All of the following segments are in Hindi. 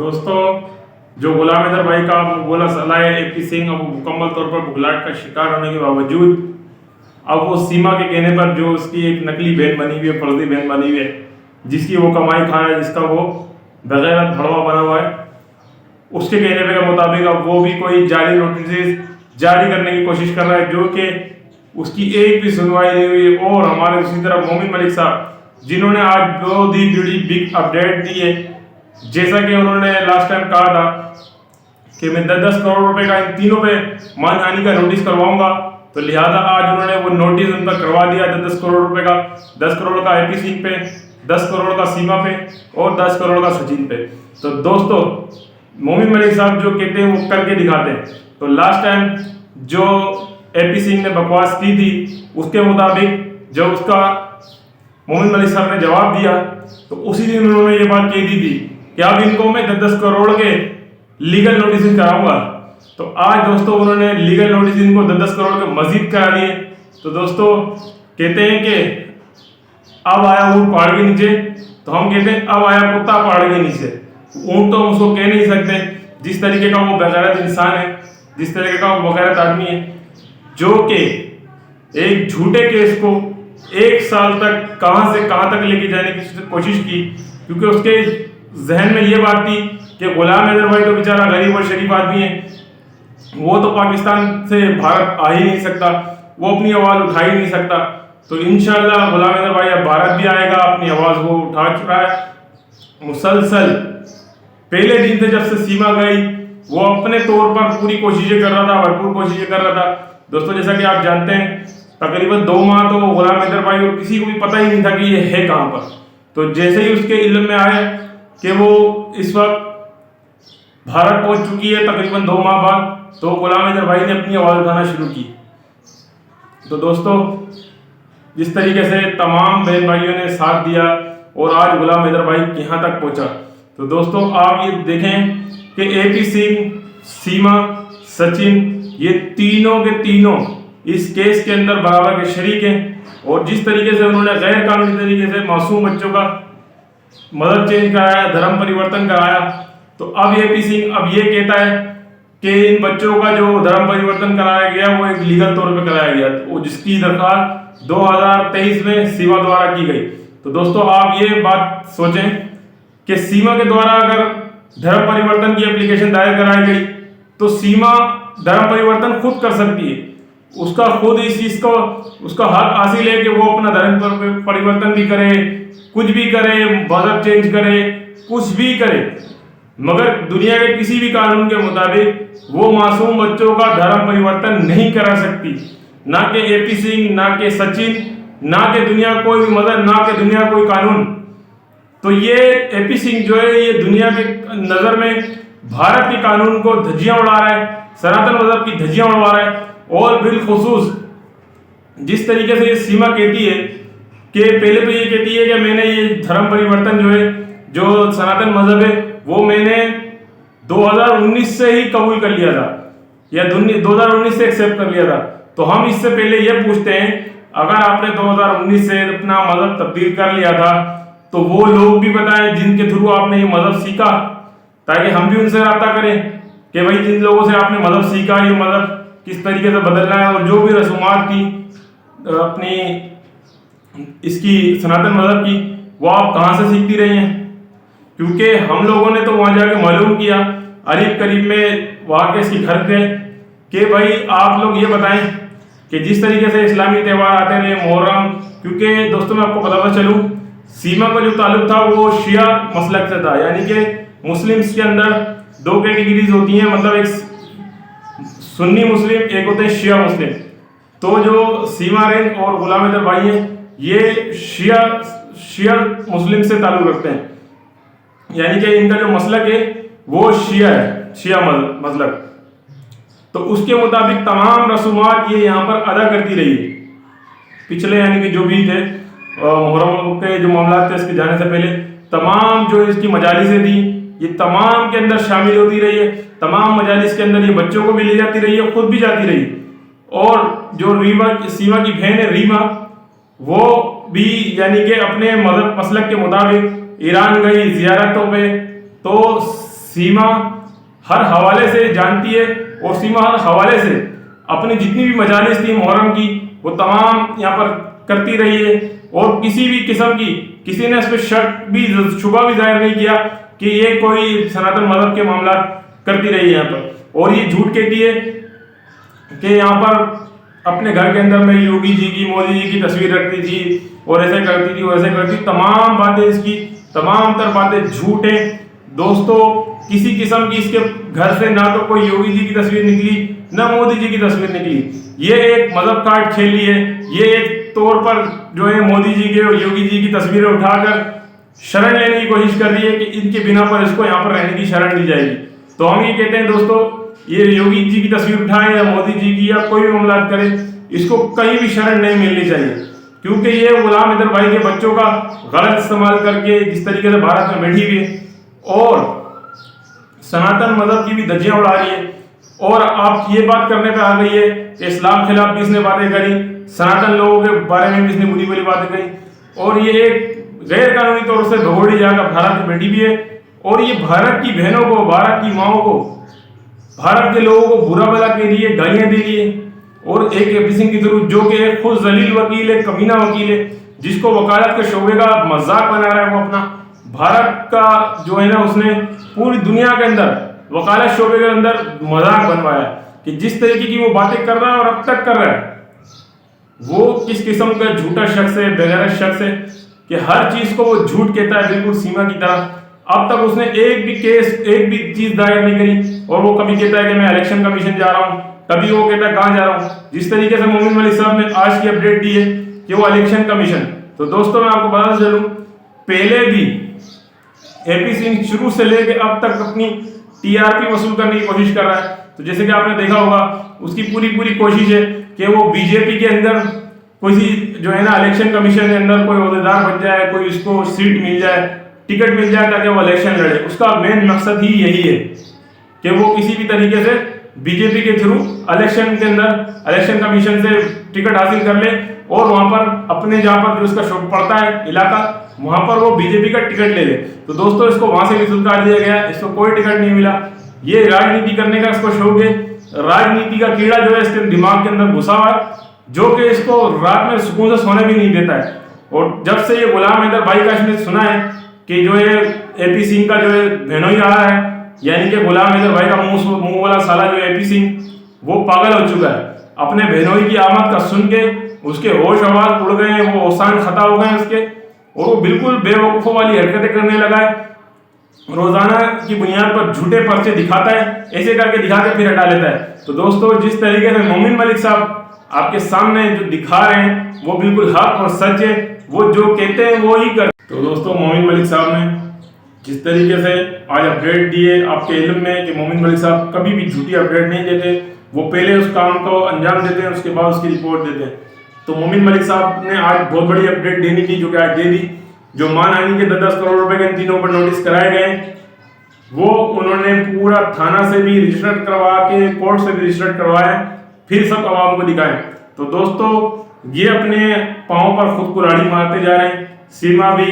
दोस्तों, जो गुलाम हैदर भाई का बोला सलाह है एपी सिंह अब मुकम्मल तौर पर बुखलाहट का शिकार होने के बावजूद अब वो सीमा के कहने पर जो उसकी एक नकली बहन बनी हुई है, फर्जी बहन बनी हुई है, जिसकी वो कमाई खा है, जिसका वो बगैरत भड़वा बना हुआ है, उसके कहने पे के मुताबिक अब वो भी कोई जाली नोटिस जारी करने की कोशिश कर रहा है, जो कि उसकी एक भी सुनवाई नहीं हुई। और हमारे दूसरी तरफ मोमिन मलिक साहब, जिन्होंने आज बहुत ही बड़ी बिग अपडेट दी है, जैसा कि उन्होंने लास्ट टाइम कहा था कि मैं 10-10 करोड़ रुपए का इन तीनों पे मानहानि का नोटिस करवाऊंगा, तो लिहाजा आज उन्होंने वो नोटिस उन पर करवा दिया 10 करोड़ रुपए का, 10 करोड़ का एपी सिंह पे, 10 करोड़ का सीमा पे और 10 करोड़ का सचिन पे। तो दोस्तों, मोमिन मलिक साहब जो कहते हैं वो करके दिखाते हैं। तो लास्ट टाइम जो एपी सिंह ने बकवास की थी, उसके मुताबिक जब उसका मोमिन मलिक साहब ने जवाब दिया, तो उसी दिन उन्होंने ये बात कह दी थी कि अब इनको मैं 10-10 करोड़ के लीगल नोटिस कराऊंगा। तो आज दोस्तों उन्होंने लीगल नोटिस इनको 10-10 करोड़ के मजीद करा दिए। तो दोस्तों कहते हैं कि अब आया ऊंट पहाड़ के नीचे, तो हम कहते हैं अब आया कुत्ता पहाड़ के नीचे। ऊंट तो हम उसको कह नहीं सकते, जिस तरीके का वो बेगैरत इंसान है, जिस तरीके का वो बेगैरत आदमी है, जो कि एक झूठे केस को 1 साल तक कहां से कहां तक लेके जाने की कोशिश की, क्योंकि उसके जहन में ये बात थी कि गुलाम हैदर भाई तो बेचारा गरीब और शरीफ आदमी है, वो तो पाकिस्तान से भारत आ ही नहीं सकता, वो अपनी आवाज़ उठा ही नहीं सकता। तो इंशाल्लाह गुलाम हैदर भाई अब भारत भी आएगा, अपनी आवाज़ वो उठा चुका है मुसलसल। पहले दिन से जब से सीमा गई, वो अपने तौर पर पूरी कोशिशें कर रहा था, भरपूर कोशिशें कर रहा था। दोस्तों जैसा कि आप जानते हैं, तकरीबन 2 माह तो गुलाम हैदर भाई और किसी को भी पता ही नहीं था कि ये है कहाँ पर। तो जैसे ही उसके इल्म में आया कि वो इस वक्त भारत पहुंच चुकी है तकरीबन 2 माह बाद, तो गुलाम हैदर भाई ने अपनी आवाज़ उठाना शुरू की। तो दोस्तों जिस तरीके से तमाम बहन भाइयों ने साथ दिया और आज गुलाम हैदर भाई यहाँ तक पहुंचा, तो दोस्तों आप ये देखें कि एपी सिंह, सीमा, सचिन, ये तीनों के तीनों इस केस के अंदर बराबर के शरीक हैं। और जिस तरीके से उन्होंने गैर कानूनी तरीके से मासूम बच्चों का मदद चेंज कराया, धर्म परिवर्तन कराया, तो अब एपी सिंह अब ये कहता है कि इन बच्चों का जो धर्म परिवर्तन कराया गया वो एक लीगल तौर पे कराया गया, तो जिसकी दरखास्त 2023 में सीमा द्वारा की गई। तो दोस्तों आप ये बात सोचें कि सीमा के द्वारा अगर धर्म परिवर्तन की एप्लीकेशन दायर कराई गई, तो सीमा धर्म परिवर्तन खुद कर सकती है, उसका खुद इस चीज को उसका हक हासिल है कि वो अपना धर्म परिवर्तन भी करे, कुछ भी करे, मजहब चेंज करे, कुछ भी करे, मगर दुनिया के किसी भी कानून के मुताबिक वो मासूम बच्चों का धर्म परिवर्तन नहीं करा सकती। ना कि एपी सिंह, ना कि सचिन, ना कि दुनिया कोई भी मदद, ना कि दुनिया कोई कानून। तो ये एपी सिंह जो है ये दुनिया के नजर में भारत के कानून को धज्जियां उड़ा रहा है, सनातन मजहब की धज्जियां उड़ा रहा है। और बिलखुसूस जिस तरीके से ये सीमा कहती है कि पहले तो ये कहती है कि मैंने ये धर्म परिवर्तन जो है, जो सनातन मजहब है, वो मैंने 2019 से ही कबूल कर लिया था या 2019 से एक्सेप्ट कर लिया था। तो हम इससे पहले ये पूछते हैं, अगर आपने 2019 से अपना मजहब तब्दील कर लिया था, तो वो लोग भी बताएं जिनके थ्रू आपने ये मजहब सीखा, ताकि हम भी उनसे रब्ता करें कि भाई जिन लोगों से आपने मजहब सीखा, ये मजहब किस तरीके से बदलना है, और जो भी रसूमात थी अपनी इसकी सनातन मजहब की, वो आप कहाँ से सीखती रही हैं। क्योंकि हम लोगों ने तो वहाँ जाके मालूम किया, अरीब करीब में वहाँ के सिखर थे कि भाई आप लोग ये बताएं कि जिस तरीके से इस्लामी त्यौहार आते रहे, मुहर्रम, क्योंकि दोस्तों मैं आपको बताता चलूँ, सीमा का जो ताल्लुक था वो शिया मसलक से था, यानी कि मुस्लिम्स के अंदर 2 कैटेगरीज होती हैं, मतलब एक सुन्नी मुस्लिम, एक होते हैं शिया मुस्लिम। तो जो सीमा रेंज और गुलाम हैदर भाई हैं, ये शिया मुस्लिम से ताल्लुक रखते हैं, यानी कि इनका जो मसलक है वो शिया है, शिया मसलक। तो उसके मुताबिक तमाम रसूमात ये यहाँ पर अदा करती रही पिछले, यानी कि जो भी थे मुहर्रम के जो मामला थे इसके जाने से पहले, तमाम जो इसकी मजालिसें थी ये तमाम के अंदर शामिल होती रही है। तमाम मजालिस के अंदर ये बच्चों को भी ले जाती रही है, खुद भी जाती रही। और जो सीमा की बहन है रीमा, वो भी यानी कि अपने मजहब मसलक के मुताबिक ईरान गई जियारतों पे। तो सीमा हर हवाले से जानती है और सीमा हर हवाले से अपनी जितनी भी मजालिस थी मुहर्रम की वो तमाम यहाँ पर करती रही है और किसी भी किस्म की किसी ने इस पर शक भी शुबा भी जाहिर नहीं किया कि ये कोई सनातन मजहब के मामला करती रही है यहाँ पर। और ये झूठ कहती है कि यहाँ पर अपने घर के अंदर में योगी जी की मोदी जी की तस्वीर रखती थी और ऐसे करती थी वैसे करती, तमाम बातें इसकी तमाम तर बातें झूठ है दोस्तों। किसी किस्म की इसके घर से ना तो कोई योगी जी की तस्वीर निकली ना मोदी जी की तस्वीर निकली। ये एक मजहब कार्ड खेल ली है। ये एक तौर पर जो है मोदी जी के और योगी जी की तस्वीरें उठाकर शरण लेने की कोशिश कर रही है कि इनके बिना पर इसको यहाँ पर रहने की शरण दी जाएगी। तो हम ये कहते हैं दोस्तों, ये योगी जी की तस्वीर उठाए या मोदी जी की या कोई भी मामला करे, इसको कहीं भी शरण नहीं मिलनी चाहिए, क्योंकि ये गुलाम हैदर भाई के बच्चों का गलत इस्तेमाल करके जिस तरीके से भारत में बैठी हुई है और सनातन मजहब की भी धज्जियां उड़ा रही है। और आप ये बात करने पे आ गई है कि इस्लाम खिलाफ भी इसने बातें करी, सनातन लोगों के बारे में भी इसने बुरी बुरी बातें करी और ये एक गैर कानूनी तौर से भगोड़ी जाकर भारत में बैठी भी है और ये भारत की बहनों को, भारत की माओ को, भारत के लोगों को बुरा भला के लिए गालियां दे रही है। और एक एपी सिंह की जरूरत जो कि खुद जलील वकील है, कमीना वकील है, जिसको वकालत के शोबे का मजाक बना रहा है, वो अपना भारत का जो है ना उसने पूरी दुनिया के अंदर वकालत शोबे के अंदर मजाक बनवाया कि जिस तरीके की वो बातें कर रहा है और अब तक कर रहा है, वो किस किस्म का झूठा शख्स है, बेगैरत शख्स है कि हर चीज को वो झूठ कहता है बिल्कुल सीमा की तरह। अब तक उसने एक भी केस, एक भी चीज दायर नहीं करी और वो कभी कहता है कि मैं इलेक्शन कमीशन जा रहा हूं, कभी वो कहता है कहां जा रहा हूं। जिस तरीके से मोमिन मलिक साहब ने आज की अपडेट दी है कि वो इलेक्शन कमीशन, तो दोस्तों मैं आपको बता चलूं, पहले भी एपी सिंह शुरू से लेकर अब तक अपनी टीआरपी वसूल करने की कोशिश कर रहा है। तो जैसे कि आपने देखा होगा उसकी पूरी पूरी कोशिश है कि वो बीजेपी के अंदर कोई जो है ना इलेक्शन कमीशन के अंदर कोई ओहदेदार बन जाए, कोई उसको सीट मिल जाए, टिकट मिल जाए ताकि वो इलेक्शन लड़े। उसका मेन मकसद ही यही है कि वो किसी भी तरीके से बीजेपी के थ्रू इलेक्शन के अंदर इलेक्शन कमीशन से टिकट हासिल कर ले और वहां पर अपने जहां पर जो उसका शौक पड़ता है इलाका, वहां पर वो बीजेपी का टिकट ले ले। तो दोस्तों इसको वहां से भी सुधार दिया गया, इसको कोई टिकट नहीं मिला। ये राजनीति करने का इसको शौक है, राजनीति का कीड़ा जो है इसके दिमाग के अंदर घुसा हुआ है, जो कि इसको रात में सुकून से सोने भी नहीं देता है। और जब से ये गुलाम हैदर भाई का इसने सुना है कि जो है एपी सिंह का जो है बहनोई रहा है, यानी कि गुलाम हैदर भाई का मुंह वाला साला जो एपी सिंह वो पागल हो चुका है। अपने बहनोई की आमद का सुन के उसके होश आवाज उड़ गए, वो औसान खता हो गए उसके, और वो बिल्कुल बेवकूफों वाली हरकतें करने लगा है। रोजाना की बुनियाद पर झूठे पर्चे दिखाता है, ऐसे करके दिखा के फिर हटा लेता है। तो दोस्तों जिस तरीके से मोमिन मलिक साहब आपके सामने जो दिखा रहे हैं वो बिल्कुल हक और सच है, वो जो कहते हैं वो ही कर। तो दोस्तों मोमिन मलिक साहब ने जिस तरीके से आज अपडेट दी है, आपके इल्म में कि मोमिन मलिक साहब कभी भी झूठी अपडेट नहीं देते, वो पहले उस काम को अंजाम देते हैं, उसके बाद उसकी रिपोर्ट देते हैं। तो मोमिन मलिक साहब ने आज बहुत बड़ी अपडेट देनी थी, जो कि आज दे दी। जो मानहानि के 10-10 करोड़ रुपए के इन तीनों पर नोटिस कराए गए, वो उन्होंने पूरा थाना से भी रजिस्टर करवा के, कोर्ट से भी रजिस्टर करवाए, फिर सब आवाम को दिखाए। तो दोस्तों ये अपने पांव पर खुद कुल्हाड़ी मारते जा रहे हैं, सीमा भी,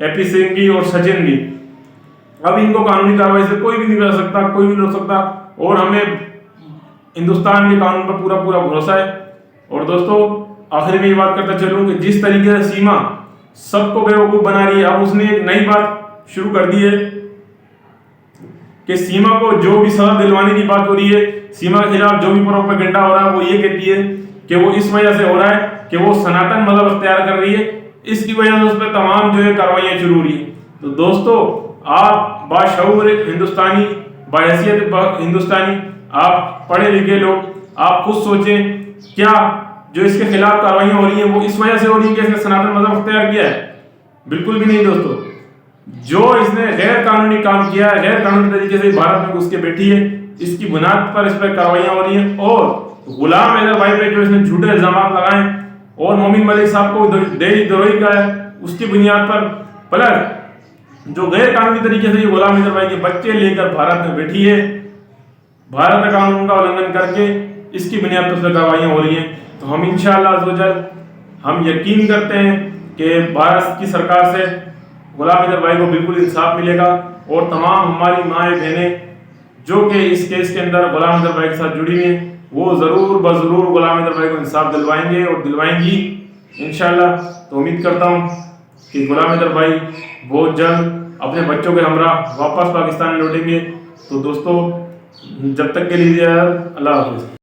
एपी सिंह भी और सचिन भी। अब इनको कानूनी कार्रवाई से कोई भी नहीं कर सकता, कोई भी नहीं रोक सकता, और हमें हिंदुस्तान के कानून पर पूरा पूरा भरोसा है। और दोस्तों आखिर में ये बात करता चलूं कि जिस तरीके से सीमा सबको बेवकूफ बना रही है, अब उसने एक नई बात शुरू कर दी है कि सीमा को जो भी सजा दिलवाने की बात हो रही है, सीमा के खिलाफ जो भी प्रोपेगेंडा हो रहा है, वो ये कहती है कि वो इस वजह से हो रहा है कि वो सनातन मजहब अख्तियार कर रही है, इसकी वजह से उस पर तमाम जो है कार्रवाइयां शुरू हो रही है। तो दोस्तों आप बाशऊर हिंदुस्तानी, बाहैसियत हिंदुस्तानी, आप पढ़े लिखे लोग, आप खुद सोचें क्या जो इसके खिलाफ कार्रवाइयां हो रही है वो इस वजह से हो रही है कि इसने सनातन मजहब अख्तियार किया है? बिल्कुल भी नहीं दोस्तों। जो इसने गैर कानूनी काम किया है, गैर कानूनी तरीके से भारत में घुस के बैठी है, इसकी बुनियाद पर इस पर कार्रवाइयां हो रही है। और गुलाम हैदर भाई पे जो इसने झूठे इल्जाम लगाए और मोमिन मलिक साहब को देशद्रोही का है, उसकी बुनियाद पर प्लस जो गैर कानूनी तरीके से ये गुलाम हैदर भाई के बच्चे लेकर भारत में बैठी है, भारत का कानून का उल्लंघन करके, इसकी बुनियाद पर कार्रवाइयां हो रही हैं। तो हम इंशाअल्लाह हम यकीन करते हैं कि भारत की सरकार से गुलाम हैदर भाई को बिल्कुल इंसाफ मिलेगा और तमाम हमारी माएँ बहनें जो कि इस केस के अंदर गुलाम अहमद भाई के साथ जुड़ी हुई हैं, वो ज़रूर बज़रूर गुलाम अहमद भाई को इंसाफ दिलवाएंगे और दिलवाएंगी इंशाल्लाह। तो उम्मीद करता हूँ कि गुलाम अहमद भाई बहुत जल्द अपने बच्चों के हमरा वापस पाकिस्तान लौटेंगे। तो दोस्तों, जब तक के लिए अल्लाह हाफ़िज़।